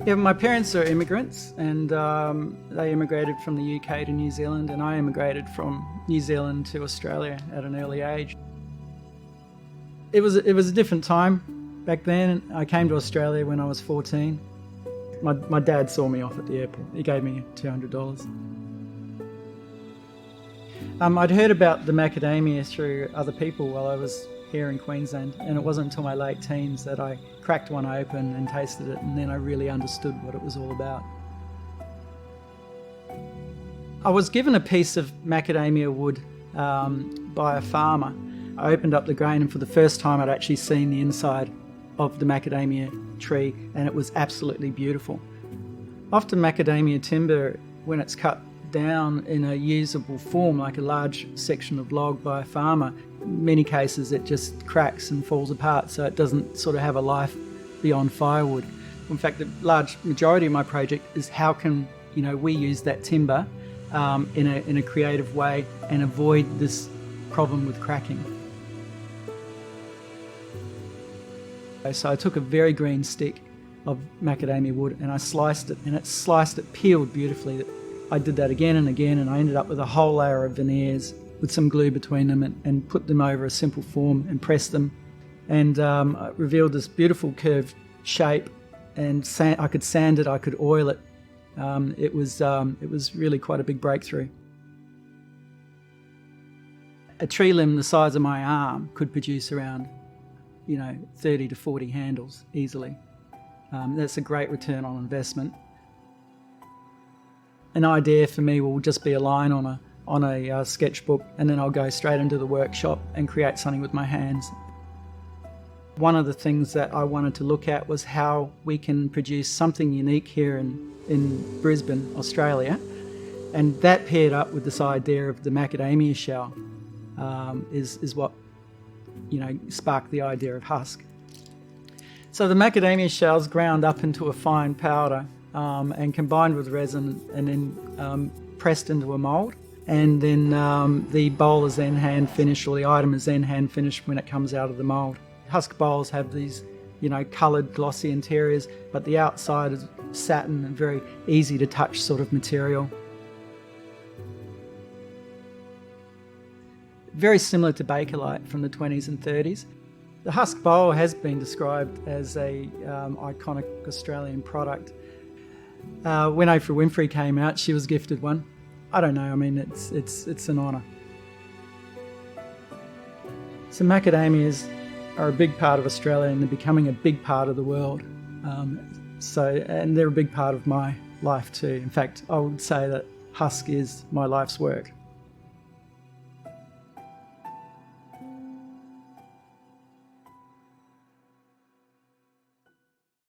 Yeah, my parents are immigrants, and they immigrated from the UK to New Zealand, and I immigrated from New Zealand to Australia at an early age. It was a different time back then. I came to Australia when I was 14. My dad saw me off at the airport. He gave me $200. I'd heard about the macadamia through other people while I was here in Queensland, and it wasn't until my late teens that I cracked one open and tasted it, and then I really understood what it was all about. I was given a piece of macadamia wood by a farmer. I opened up the grain, and for the first time I'd actually seen the inside of the macadamia tree, and it was absolutely beautiful. Often macadamia timber, when it's cut down in a usable form, like a large section of log by a farmer, in many cases it just cracks and falls apart, so it doesn't sort of have a life beyond firewood. In fact, the large majority of my project is how can we use that timber in a creative way and avoid this problem with cracking. So I took a very green stick of macadamia wood and I sliced it, and it peeled beautifully. I did that again and again, and I ended up with a whole layer of veneers with some glue between them, and put them over a simple form and pressed them, and it revealed this beautiful curved shape, and I could sand it, I could oil it. It was really quite a big breakthrough. A tree limb the size of my arm could produce around 30 to 40 handles easily. That's a great return on investment. An idea for me will just be a line on a sketchbook, and then I'll go straight into the workshop and create something with my hands. One of the things that I wanted to look at was how we can produce something unique here in Brisbane, Australia, and that paired up with this idea of the macadamia shell is what sparked the idea of Husque. So the macadamia shell's ground up into a fine powder and combined with resin, and then pressed into a mould, and then the bowl is then hand finished, or the item is then hand finished when it comes out of the mould. Husque bowls have these coloured glossy interiors, but the outside is satin and very easy to touch sort of material. Very similar to Bakelite from the 20s and 30s. The Husque bowl has been described as a iconic Australian product. When Oprah Winfrey came out, she was gifted one. I don't know, I mean, it's an honour. So macadamias are a big part of Australia, and they're becoming a big part of the world. And they're a big part of my life too. In fact, I would say that Husque is my life's work.